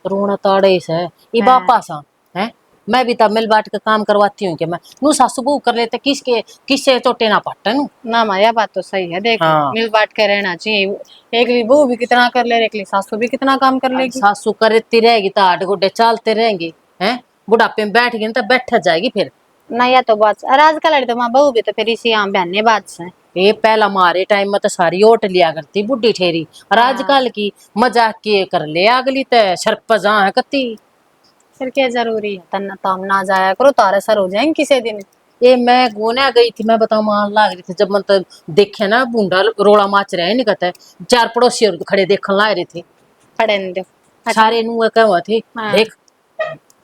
रोना ताड़े से ये हाँ। बापा सा है। मैं भी तब मिल बाट के काम करवाती हूँ कि मैं नू सासू बहू कर लेते किसके किससे चोटे ना पट्टे नू। ना माया बात तो सही है, देख हाँ। मिल बांट के रहना चाहिए। एकली बहू भी कितना कर ले, एकली सासू भी कितना काम कर लेगी। सासू करती रहेगी तो आठ गोडे चलते रहेंगे हैं। बुढ़ापे में बैठ गई तो बैठ जाएगी फिर। ना या तो बात, अरे आजकल अरे तो माँ बहू भी तो फिर इसी आम बहने बात से। ये पहला हमारे टाइम में तो सारी ओट लिया करती बुढ़ी ठेरी और आजकल की मजाक के कर ले अगली तो शर्पजा है कत्ती। फिर क्या जरूरी है, तन्ना ताम ना जाया करो, तारे सर हो जाएंगे किसी दिन। ये मैं गोने गई थी, मैं बताऊं मान लाग रही थी जब मतलब देखे ना बूंदा रोड़ा माच रहे नहीं कहते चार पड़ोसी और खड़े देखने ला रहे थे पढ़े नहीं दो। सारे नु कहा थे हाँ। देख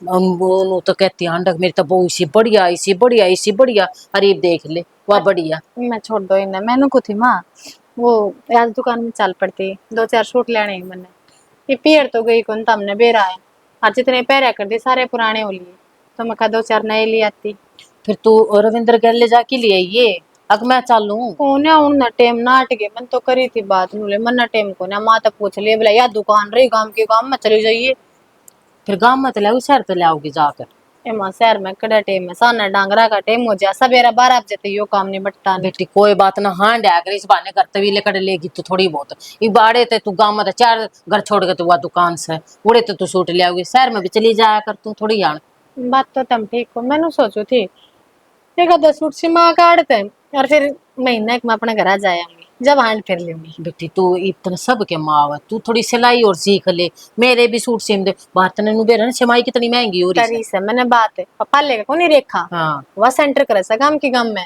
वो तो कहती हांडक मेरी तो बहु इसी बढ़िया इसी बढ़िया इसी बढ़िया। अरे देख ले वाह बढ़िया। मैं छोड़ दो इन्हें, मैंने को थी माँ वो आज दुकान में चल पड़ती, 2-4 सूट लेने ही मैंने। ये पियर तो गई कौन हमने बेरा है, और जितने पैरा कर दी सारे पुराने हो लिए, तो मैं कहा 2-4 नए ले आती। फिर तू रविंद्र गैल ले जाके लिए ये अब मैं चालू कौन है उन टेम नाट के मन तो करी थी बात नूले मन टेम को ना माँ तो पूछ लिए बोला या दुकान रही गांव के गांव में चली जाइए। फिर गांव में तो लाओ शहर तो लाओगी जाकर। एमा शहर में कड़ा टेम है, साना डांगरा का टेम हो जा सवेरा 12 बजे यो काम नहीं बटता नहीं। बेटी कोई बात ना हाँ डैग इस बहाने करते हुए लेकर लेगी तो थोड़ी बहुत ये बाड़े ते तू गांव में तो 4 घर छोड़ के तू वह दुकान से उड़े तो तू सूट ले आओगी शहर में भी चली जाया कर तू थोड़ी जान। बात तो तुम ठीक हो, मैंने सोचू थी एक आधा सूट सिमा काटते और फिर महीना एक मैं अपने घर आ जाऊंगी जब हांड फिर लूंगी। बेटी तू इतना सब के माँ है तू थोड़ी सिलाई और सीख ले मेरे भी सूट सिम दे भारत ने नु बेरा सिलाई कितनी महंगी हो रही तरी से मैंने बात है पापा लेगा को नहीं रेखा हाँ वह सेंटर करे सा काम की गम में।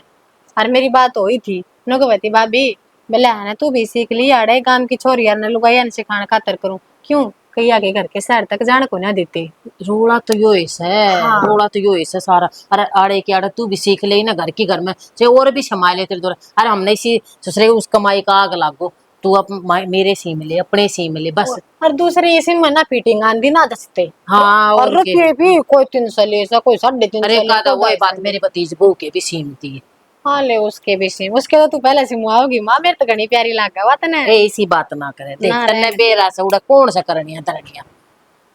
और मेरी बात हुई थी नो कहती भाभी बोले है ना तू भी सीख ली आड़े गांव की छोरी यार ने लुगाई ने सिखाने खातर करूं क्यों कहीं आगे घर के शहर तक जाने को ना देते। रोड़ा तो यो है हाँ। रोड़ा तो यो है सारा। अरे आड़े के आड़े तू भी सीख ले ना घर की घर में चाहे और भी संभाल ले तेरे द्वारा। अरे हमने इसी ससुरे उस कमाई का आग लागो तू अब मेरे सी मिले अपने सी मिले बस। और दूसरे इसी में ना फिटिंग आंदी ना दसते। हाँ और रुपये भी कोई 300 ले सा कोई 350 अरे ले का कोई वही 250 बात ले। मेरे भतीज बहू के भी सीमती है। हाँ ले उसके भी सिम उसके तो तू पहले सिमुआओगी माँ मेरे तो घनी प्यारी लागा हुआ तने। ए इसी बात ना करे देख ना तन्ने रे। बेरा से उड़ा कौन सा करनिया तरनिया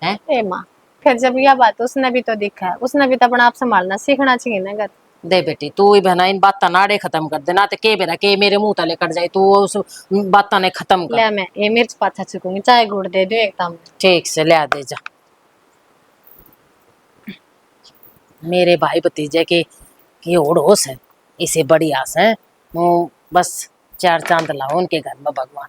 है। ए माँ फिर जब यह बात उसने भी तो देखा है उसने भी तो अपना आप संभालना सीखना चाहिए ना घर। दे बेटी तू ही बहना इन बात नाड़े खत्म कर दे ना तो के बेरा के मेरे मुंह तले कट जाए तू उस बात ने खत्म कर। ले मैं ये मिर्च पाथा चुकूंगी चाय गुड़ दे दो एकदम। ठीक से ले दे जा मेरे भाई भतीजे की ओढ़ोस है इसे बड़ी आस है वो बस 4 चांद लाओ उनके घर में भगवान।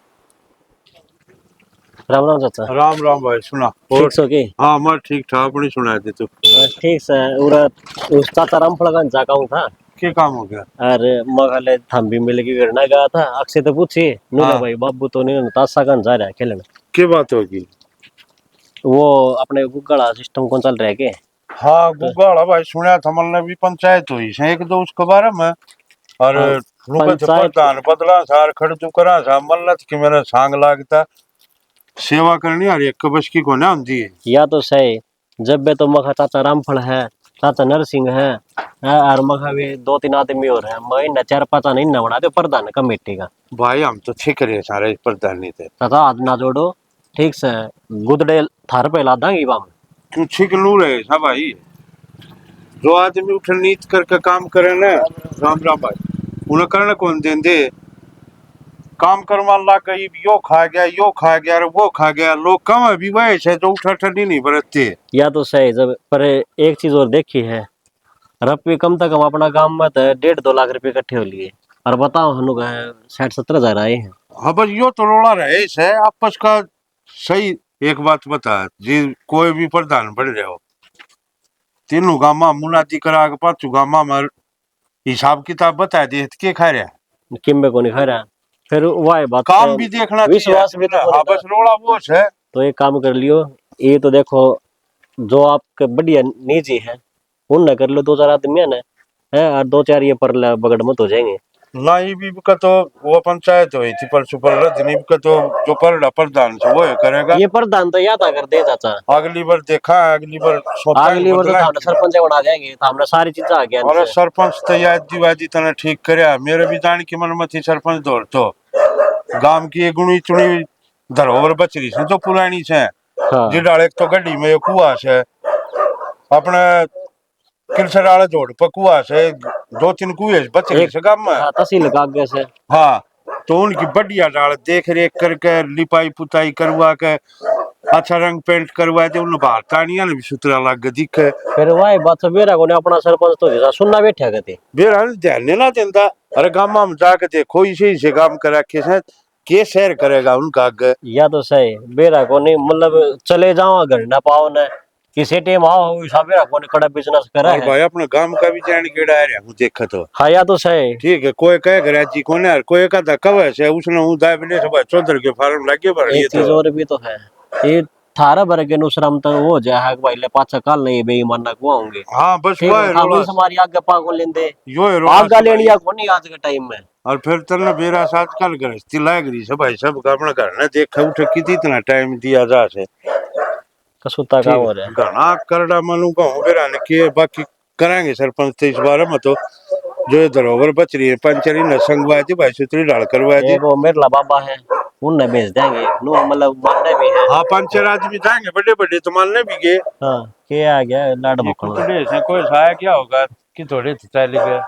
राम राम चाचा। राम राम भाई सुना ठीक सो की हाँ मैं ठीक ठाक नहीं सुना दे तू बस ठीक से उरा उस चाचा रामफल का जाका हूँ था क्या काम हो गया। अरे मगले थम भी मिल के करना गया था अक्षय तो पूछी नूना हाँ। भाई बाबू तो नहीं ताशा का जा रहा है खेलने क्या बात होगी। वो अपने गुग्गला सिस्टम कौन चल रहा है के। हाँ गुब्बारा भाई सुना था मतलब भी पंचायत हुई से एक दो उसके बारे में और हाँ, रुपए तो पंचायत- प्रधान बदला सार खर्च करा सा मल्लत की मेरा सांग लागता सेवा करनी और एक बस की को ना आंदी है। या तो सही जब बे तो मखा चाचा रामफल है चाचा नरसिंह है और मखा भी 2-3 आदमी और है महीना 4-5 नहीं ना बना दे प्रधान कमेटी का। भाई हम तो ठीक रहे सारे प्रधान नहीं थे चाचा हाथ ना जोड़ो ठीक से गुदड़े थार पे ला देंगे बाम क्यों ठीक लू रहे सब भाई जो आदमी उठ नीत करके काम करे ना राम राम भाई उन्हें करने कौन देंदे काम करवा ला गई यो खा गया और वो खा गया लोग कम अभी वही है जो उठा ठंडी नहीं बरतते। या तो सही जब पर एक चीज और देखी है रुपये कम से कम अपना गांव में तो 1.5-2 लाख रुपए इकट्ठे हो लिए और बताओ हम लोग 60-70 हजार आए हैं। हाँ बस यो तो रोड़ा रहे है आपस का सही। एक बात बता जी कोई भी प्रधान बन रहे हो तीनों गामा मुनादी करा के पांचों गामा में हिसाब किताब बता दे के खा रहा किम्बे को नहीं खा रहा फिर वह बात काम भी देखना विश्वास भी तो हाँ बस रोड़ा वो है। तो एक काम कर लियो ये तो देखो जो आपके बढ़िया निजी है उन न कर लो 2-4 आदमी है ना है और 2-4 ये पर बगड़ मत हो जाएंगे ना ये भी का तो वो पंचायत हुई थी परसों पर रजनी का तो जो परड़ा प्रधान से वो है करेगा। ये प्रधान तो याद कर दे चाचा, अगली बार देखा, अगली बार सोचा अगली बार तो हमने सरपंच बना देंगे तो हमने सारी चीजें आ गया और सरपंच तो याद दिवादी तना ठीक करया। मेरे भी जान की मन में थी सरपंच दौड़ तो गांव की गुणी चुनी धरोहर बच रही से जो पुरानी से हाँ। जी डाले तो गड्डी में कुआ से अपने किलसर वाले जोड़ पर कुआ से 2-3 कुएं बच रही से गांव में। हाँ, तहसील का आगे से। हाँ तो उनकी बढ़िया डाल देख रेख करके लिपाई पुताई करवा के अच्छा रंग पेंट करवा दे, उन भारतानिया ने भी सुतरा लग दिखे। फिर वही बात तो मेरा को ने अपना सरपंच तो जैसा सुनना बैठा करते बेरा ध्यान नहीं ना देता। अरे गांव में जाके देखो इसी से काम करा के शेयर करेगा उनका आगे। या तो सही बेरा को नहीं मतलब चले जाओ घर ना पाओ ना किसी टाइम आओ हिसाब बेरा को ने कड़ा बिजनेस करा और है। भाई अपने गांव का भी जान केड़ा है हूं देखा तो। हाँ या तो सही ठीक है, कोई कहे गराजी कोने यार कोई का धक्का वैसे उसने हूं दाय बने सब चौधर के फार्म लगे भर एक चीज और भी तो है ये थारा भर के नुसरम तो वो जा है भाई ले पाछा काल नहीं बेईमान ना को होंगे। हाँ बस ठीक वो है है हम रोला हमारी आगे पागो लेंदे यो है रोला आगे लेनिया को नहीं आज के टाइम में। और फिर तन्ने बेरा साथ कल गृहस्थी लाग रही सब भाई सब अपना घर ने देखा उठे कितना टाइम दिया जा से कसूता का हो रहा है घना करड़ा मालूम कहूं बेरा ने के बाकी कराएंगे सरपंच तो इस बारे में तो जो ये धरोहर बच रही है पंचरी न संगवा दी भाई सुतरी डाल करवा दी। एक वो मेरला बाबा है उन्हें भेज देंगे नो मतलब मानने भी है। हाँ पंचर आदमी जाएंगे बड़े बड़े तो मानने भी गए। हाँ क्या आ गया लाड भोकड़ से कोई साया क्या होगा कि थोड़े तो चले गए।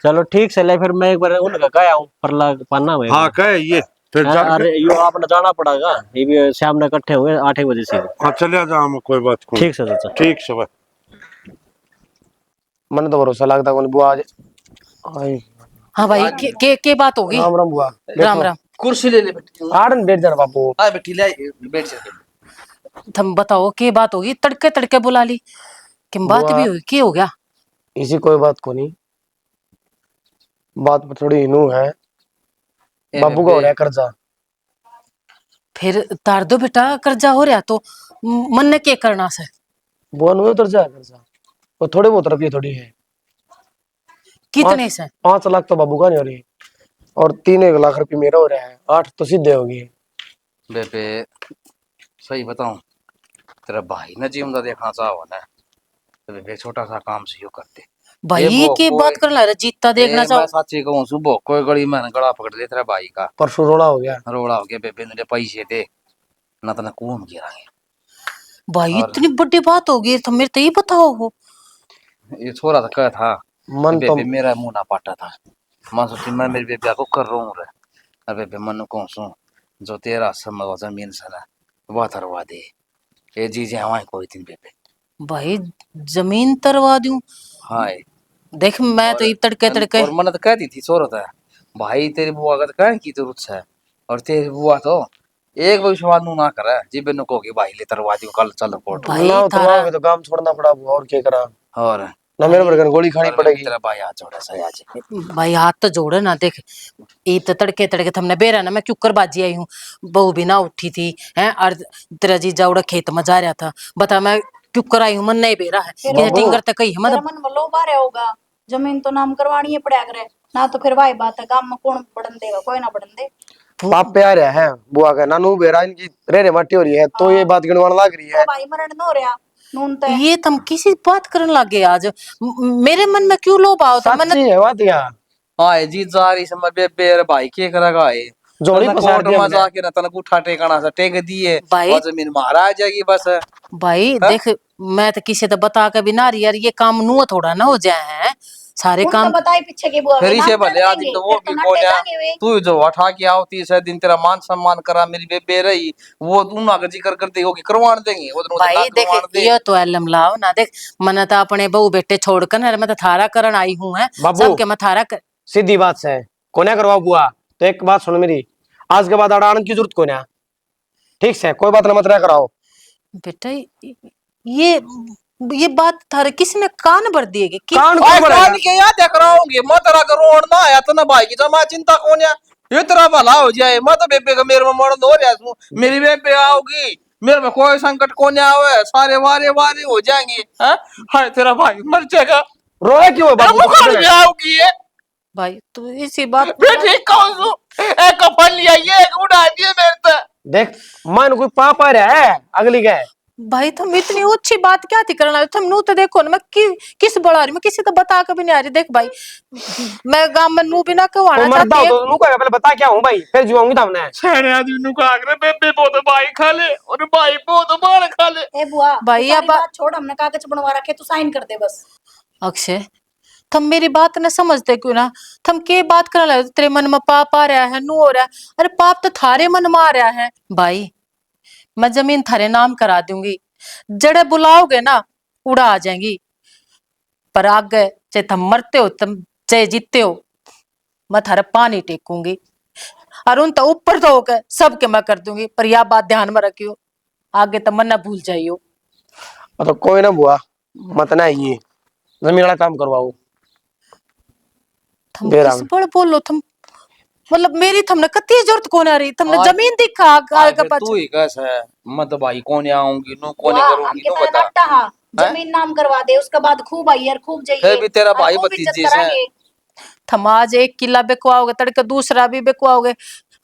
चलो ठीक से ले फिर मैं एक बार उनका गया हूँ परला पाना में। हाँ कहे ये फिर अरे यो आपने जाना पड़ेगा ये भी शाम में इकट्ठे हुए 8 बजे से। हाँ चले जाओ कोई बात को। ठीक से चाचा ठीक से भाई मन तो भरोसा लगता कौन बुआ आज आई। हाँ भाई के बात होगी। राम राम बुआ। राम राम। कुर्सी ले ले बेटी। आड़न बैठ जा बापू। आ बेटी ले बैठ जा। तुम बताओ के बात होगी तड़के तड़के बुला ली कि बात बुआ। भी हुई की हो गया। इसी कोई बात को नहीं बात पर थोड़ी इनू है बाबू का हो रहा है कर्जा। फिर तार दो बेटा कर्जा हो रहा तो मन ने क्या करना से। बुआ नु उतर जा कर्जा वो थोड़े बहुत रुपये थोड़ी है। कितने से 5 लाख तो बाबू का नहीं हो रही और 3 लाख रुपये मेरा हो रहा है 8 तो सीधे होगी। बेबे सही बताऊं तेरा भाई ना जीवन देखना चाहो ना तो बेबे छोटा सा काम से यो करते भाई ये की वो बात कर ला रहा जीतता देखना मैं चाहो। सच्ची कहूं सुबह कोई गली में गला पकड़ दे तेरा भाई का परसों रोड़ा हो गया रोड़ा हो गया बेबे ने पैसे दे ना तो ना कौन गिराएंगे। भाई और- इतनी बड़ी बात होगी तो मेरे तो ये बताओ हो। ये छोरा तो कहा था मन तो बेबे मेरा मुंह ना पाटा था मैं सोची मैं मेरी बेबे को कर रहा हूँ रे अरे बेबे मन कौन सू जो तेरा समझ जमीन से ना वह तरवा दे ये चीजें हमारी कोई थी बेबे। भाई जमीन तरवा दूं। हाँ देख मैं तो ये तड़के तड़के और मन तो कहती थी सोरत है भाई तेरी बुआ का तो कह की जरूरत है और तेरी बुआ तो एक भी सवाल नू ना करे जिबे नु को कि भाई ले तरवा दी कल चल कोर्ट भाई ना थारा उतरवाओगे तो काम छोड़ना पड़ा बुआ और क्या करा और ना मेरे बर्गन गोली खानी पड़ेगी। तेरा भाई हाथ जोड़ा सही आज भाई हाथ तो जोड़े ना देख ये तो तड़के तड़के थमने बेरा ना मैं क्यों बाजी आई हूँ बहू भी ना उठी थी हैं और तेरा जीजा उड़ा खेत में जा रहा था बता मैं क्यों कर आई हूँ मन नहीं बेरा है ये टिंगर तक कही तेरा मतलब मन में लोभ आ रहा होगा जमीन तो नाम करवानी है पड़ा करे ना तो फिर भाई बात है काम में कौन बढ़न देगा कोई ना बढ़न दे। पाप पे आ रहा है बुआ का नानू बेरा इनकी रेरे माटी हो रही है तो ये बात गिनवाने लग रही तो है। भाई मरण न हो रहा नून तो ये तुम किसी बात करने लगे आज मेरे मन में क्यों लोभ आओ तो सच्ची है बात क्या हाँ जी जा रही समझ बेबे रे भाई के करेगा ये जोड़ी तना पसार कोर्ट दिया में मैंने। जाके ना तना गुठा टेकाना सा टेक दिए भाई- और जमीन महाराज जाएगी बस भाई देख मैं तो किसी तो बता के बिना रही यार ये काम नुआ थोड़ा ना हो जाए हैं सारे उन काम तो बताई पीछे की बुआ फिर के इसे नाम भले कर आदमी देंगे, तो वो फिर भी तो कौन नट्टे है जाएंगे वे। तू जो उठा के आवती है दिन तेरा मान सम्मान करा मेरी बेबे रही वो तू ना का जिक्र करते होगी करवान देंगे वो तो भाई ना देख करवान दे ये तो एलम लाओ ना देख मन तो अपने बहू बेटे छोड़कर ना मैं तो थारा करन आई हूँ है बाबू। सबके मैं थारा कर सीधी बात से कोने करवाओ बुआ तो एक बात सुन मेरी आज के बाद अड़ान की जरूरत कोने ठीक से कोई बात ना मत रहा कराओ। बेटा ये बात थारे किसने कान भर दिएगी कान और क्यों भरेगा? कान के याद कराऊंगी मैं तेरा करोड़ ना आया तो ना भाई की जमा चिंता कौन है ये तेरा भला हो जाए मैं तो बेबे का मेरे में मरण हो रहा हूँ मेरी बेबे आओगी मेरे में कोई संकट कौन आवे सारे वारे वारे हो जाएंगे हैं हाय तेरा भाई मर जाएगा रोए क्यों है बाबू मुखार भी आओगी ये भाई तू इसी बात मैं ठीक कौन सू एक कफन लिया ये एक उड़ा दिए मेरे तो देख मन कोई पापा रहा है अगली का है। भाई तुम इतनी अच्छी बात क्या थी करना तुम नू तो देखो ना मैं किस बड़ा रही मैं किसी तो बता कभी नहीं आ रही देख भाई मैं गांव में नू भी ना कहवाना तो मरदा चाहती हो तो नु का पहले बता क्या हूं भाई फिर जुआऊंगी तुमने सारे आदमी नु का आगरे बेबे बहुत भाई खा ले और भाई बहुत मार खा ले। ए बुआ भाई, तू सारी अब- बात छोड़, हमने कागज बनवा रखे, तू साइन कर दे बस। अक्षय थम मेरी बात न समझते क्यों ना थम के बात करने लगे तेरे मन में पाप आ रहा है नू हो रहा है अरे पाप तो थारे मन में आ रहा है भाई मैं जमीन थारे नाम करा दूंगी जड़े बुलाओगे ना उड़ा आ जाएंगी पर आगे चाहे तुम मरते हो तुम चाहे जीते हो मैं थारे पानी टेकूंगी और उन तो ऊपर तो होकर सबके मैं कर दूंगी पर यह बात ध्यान में रखियो आगे तो मन ना भूल जाइयो। तो कोई ना बुआ मत ना ये जमीन वाला काम करवाओ। तुम दे रहा किस हूं। बड़ बोलो तुम मतलब मेरी तुमने कती जरूरत कौन आ रही तुमने और- जमीन दिखा आगे आगे का तू ही कैसे है मत भाई कौन आऊंगी नो कौन बुआ, करूंगी हमके नो तो बता नट्टा हाँ जमीन नाम करवा दे, उसके बाद खूब आइयर खूब जाइए फिर भी तेरा और भाई खूब इज्जत भतीजे से है। करांगे। थम आज एक किला बिकवाओगे तड़के दूसरा भी बिकवाओगे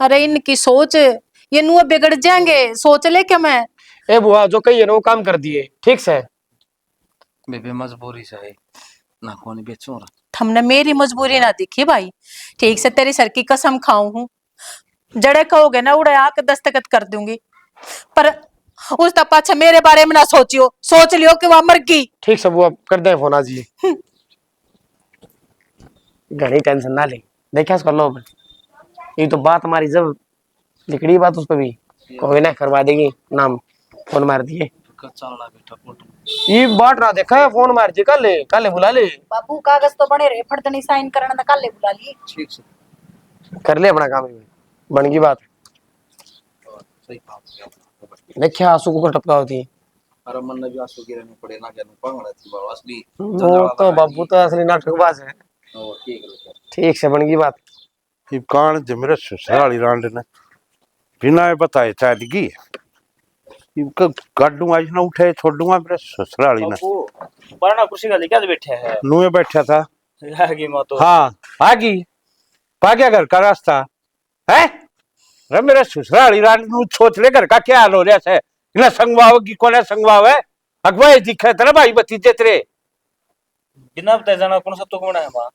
अरे इनकी सोच ये नुआ बिगड़ जाएंगे सोच ले क्या मैं ए बुआ जो कही है ना वो काम कर दिए ठीक से। बेबे मजबूरी से है ना कौन बेचूं रहा हमने मेरी मजबूरी ना दिखी भाई ठीक से तेरी सर की कसम खाऊं हूँ जड़े कहोगे ना उड़े आके दस्तखत कर दूंगी पर उस तक पाछा मेरे बारे में ना सोचियो सोच लियो कि वह मर गई। ठीक से बुआ कर दे फोन आज ही घनी टेंशन ना ले देखा इसका लोभ ये तो बात हमारी जब लिखड़ी बात उस पर भी कोई ना करवा देगी नाम फोन मार दिए चलना बेटा फोटो ये बात ना देखा है फोन मार जी कल बुला ले बाबू कागज तो बने रहे फटदनी साइन करने ना काले बुला लिए। ठीक से कर ले अपना काम बन गई बात सही बात देखिए आंसू को टपका होती है अरे मन ने भी आंसू गिरने पड़े ना क्या पंगड़ा थी बाबा असली वो तो बाबू तो असली नाटकबाज है। और ठीक है ठीक से बन गई बात। ये कान जो मेरे ससुराली रांड ने बिना बताए चादगी इनका गाडू आज ना उठे छोड़ूंगा मेरे ससुराली ने बाबू बड़ा कुर्सी का लेके बैठे हैं नुए बैठा था आगे मां तो हाँ आगी भाग्या घर का रास्ता है अरे मेरे ससुराली रांड नु सोच ले घर का क्या हाल हो रहा है इना संगवाव की कौन है संगवाव है अगवाई दिखे तेरे भाई भतीजे तेरे बिना बताए जाना कौन सा तो कौन है मां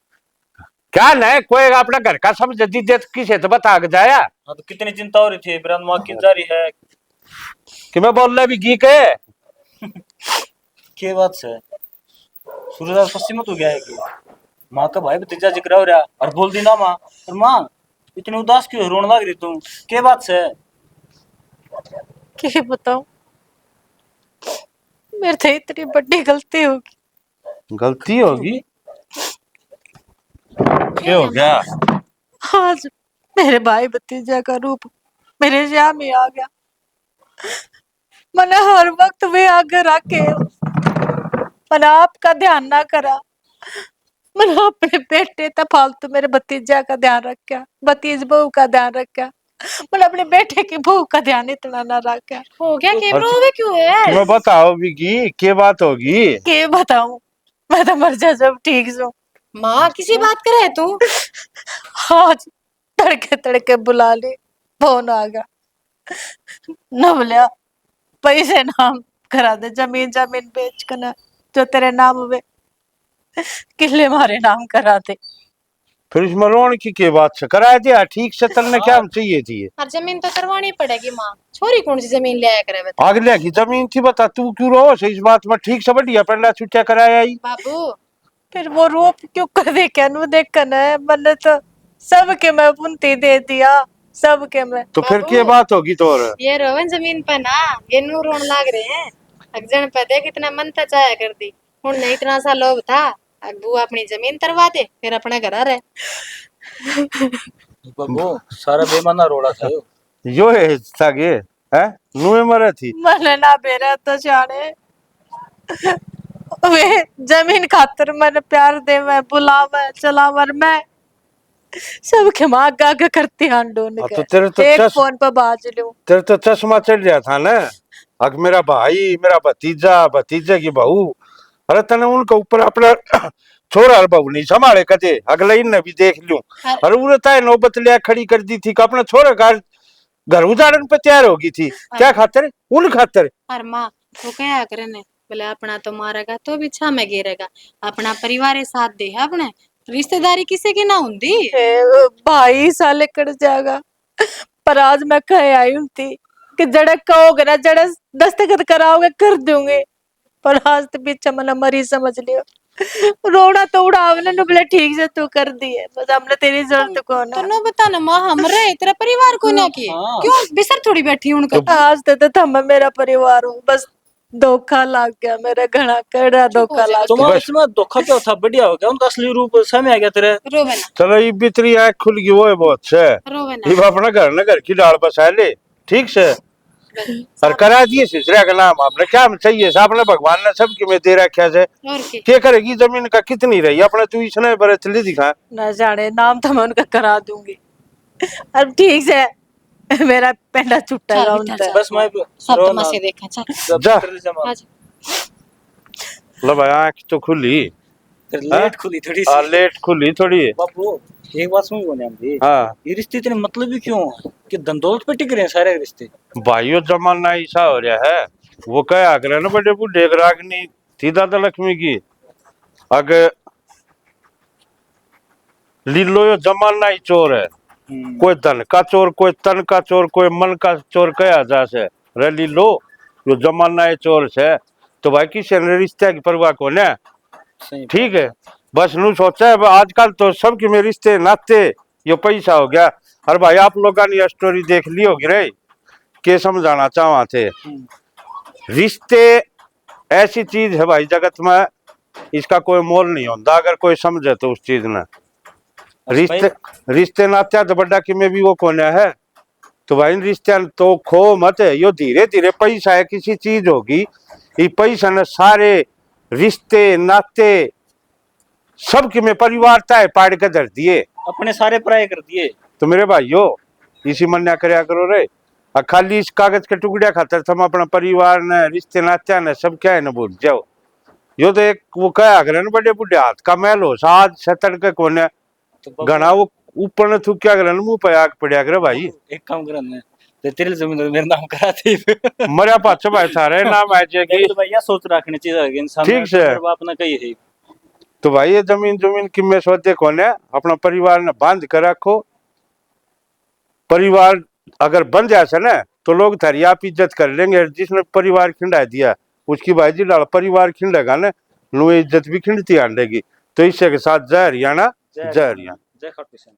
क्या नहीं कोई अपना घर का समझ दीजिए किसे तो बता के जाया हाँ तो कितनी चिंता हो रही थी ब्रांड मां की जा रही है कि मैं बोल रहा भी घी के के बात से सूर्यदास पश्चिम तो गया है कि माँ का भाई भतीजा जिक्र हो रहा और बोल दी ना माँ और माँ इतनी उदास क्यों रोने लग रही तुम के बात से क्या बताऊं मेरे से इतनी बड़ी गलती होगी गलती होगी क्या हो गया आज मेरे भाई भतीजा का रूप मेरे सामने आ गया मैंने हर वक्त वे आगे रखे मैंने आपका ध्यान ना करा मैंने अपने बेटे था फालतू मेरे भतीजा का ध्यान रखा भतीज बहू का ध्यान रखा मैंने अपने बेटे की बहू का ध्यान इतना ना रखा हो गया और- कैमरा हुए क्यों है तुम्हें बताओ बिगी क्या बात होगी के बताऊं मैं तो मर जा जब ठीक सो माँ किसी बात करे तू आज तड़के तड़के बुला ले फोन आ गया न बोलिया पैसे नाम करा दे जमीन जमीन बेच कर ना जो तेरे नाम हुए किले मारे नाम करा दे फिर इसमें रोन की क्या बात से कराया दिया ठीक से तलने क्या चाहिए थी और जमीन तो करवानी पड़ेगी माँ छोरी कौन सी जमीन ले आया करे बता अगले की जमीन थी बता तू क्यों रो से इस बात में ठीक से बढ़िया पंडा छुट्टिया कराया ही बाबू फिर वो रोप क्यों कर दे क्या नु देख कर ना मैंने तो सबके मैं बुनती दे दिया सबके मैं तो फिर बाबू। क्या बात होगी तो ये रोवन जमीन पर ना ये नू रोन लाग रहे हैं अगजन पे देख इतना मन था चाया कर दी हूं नहीं इतना सा लोभ था अबू अपनी जमीन तरवा दे फिर अपने घर आ रहे बाबू सारा बेमाना रोड़ा था यो है सागे है नुए मरे थी मैंने ना बेरा तो जाने वे जमीन खातर मैंने प्यार दे मैं बुलावा चलावर मैं सबके माँ आगे करती हांडून हाँ, के तो तेरे तो एक चस- फोन पर बाज लूं तेरे तो चश्मा चढ़ गया था ना अग मेरा भाई मेरा भतीजा भतीजे की बहू अरे तने उनके ऊपर अपना छोरा और बहू नहीं संभाले कदे अगले इनने भी देख लूं और उड़ता है नौबत लिया खड़ी कर दी थी कि अपना छोरा घर उजाड़न पे तैयार होगी थी क्या खातर उन खातर और माँ वो क्या करे ने बोले अपना तो मारेगा तो भी छा में गिरेगा अपना परिवार साथ दे है अपने रिश्तेदारी किसी की ना हुंदी भाई साले कट जाएगा पर आज मैं कह आई हूं थी कि जड़े कहोगे ना जड़े दस्तखत कराओगे कर दूंगे पर आज तो पीछे मैंने मरी समझ लियो रोना तो उड़ा हमने ने बोले ठीक से तू कर दी है बस हमने तेरी जरूरत को ना तो नो बता ना माँ हम रहे तेरा परिवार को ना किए क्यों बिसर थोड़ी बैठी उनका आज तो थम मेरा परिवार हो बस धोखा लग गया मेरा घना कड़ा धोखा लग गया तुम्हारा इसमें धोखा क्या था बढ़िया हो गया उनका असली रूप सामने आ गया तेरे रोवे ना चलो ये बितरी आँख खुल गई वो है बहुत से रोवे ये ना अपना घर न घर की डाल बसा ले ठीक से और करा दिए सिसरा का नाम आपने क्या चाहिए आपने भगवान ने सबकी में दे रखा से और की क्या करेगी जमीन का कितनी रही अपने तू इसने बड़े चली दिखा न जाने नाम तो मैं उनका करा दूंगी अब ठीक से मेरा पेंडा छुट्टा चल, है बेटा, उनसे बस मैं सब तमाशे देखा चल जा आज लो भाई आँख तो खुली लेट खुली थोड़ी हाँ सी लेट खुली थोड़ी है बापू एक बात सुन बोले हम भी हाँ ये रिश्ते इतने मतलब ही क्यों हैं? कि धंधौलत पे टिक रहे हैं सारे रिश्ते भाइयों जमाना ऐसा हो रहा है वो क्या आग रहे ना बड़े बूढ़े रागनी थी दादा लक्ष्मी की अगर लीलो यो जमाना ही चोर है कोई धन का चोर कोई तन का चोर कोई मन का चोर कया जा से रे लीलो यो जमाना है चोर से तो भाई किसी ने रिश्ते की परवाह को ना ठीक है बस नू सोचा है आजकल तो सबके में रिश्ते नाते यो पैसा हो गया और भाई आप लोगों ने स्टोरी देख ली होगी रे के समझाना चाहवा थे रिश्ते ऐसी चीज है भाई जगत में इसका कोई मोल नहीं होता अगर कोई समझे तो उस चीज ने रिश्ते रिश्ते नाते तो बड़ा कि में भी वो कौन है तो भाई रिश्ते तो खो मत यो धीरे धीरे पैसा है किसी चीज होगी ये पैसा ने सारे रिश्ते नाते सबके में परिवार तय पाड़ के धर दिए अपने सारे पराये कर दिए तो मेरे भाइयों इसी मन्या करया करो रे खाली इस कागज के टुकड़े खातर तुम अपना परिवार ने रिश्ते नात्या ने सब क्या है न भूल जाओ यो तो एक वो क्या करे ना बड़े बुढ़े हाथ का मैल हो साथ सतड़ के कोने घना वो ऊपर ने थूक क्या करे मुंह पे आग पड़िया करे भाई एक काम कर ते तेरे जमीन मेरा नाम करा दे मरिया पाछे भाई सारे नाम आ जाएगी तो भैया सोच रखनी चाहिए इंसान ठीक से बाप ना कही है तो भाई ये जमीन जमीन की में सोचे कौन है अपना परिवार ने बांध कर रखो परिवार अगर बन जाए ना तो लोग थारी आप इज्जत कर लेंगे जिसने परिवार खिंडा दिया उसकी भाई जी डाल परिवार खिंडेगा ना नु इज्जत भी खिंडती आंडेगी तो इससे के साथ जय हरियाणा जय हरियाणा जय खाटू श्याम।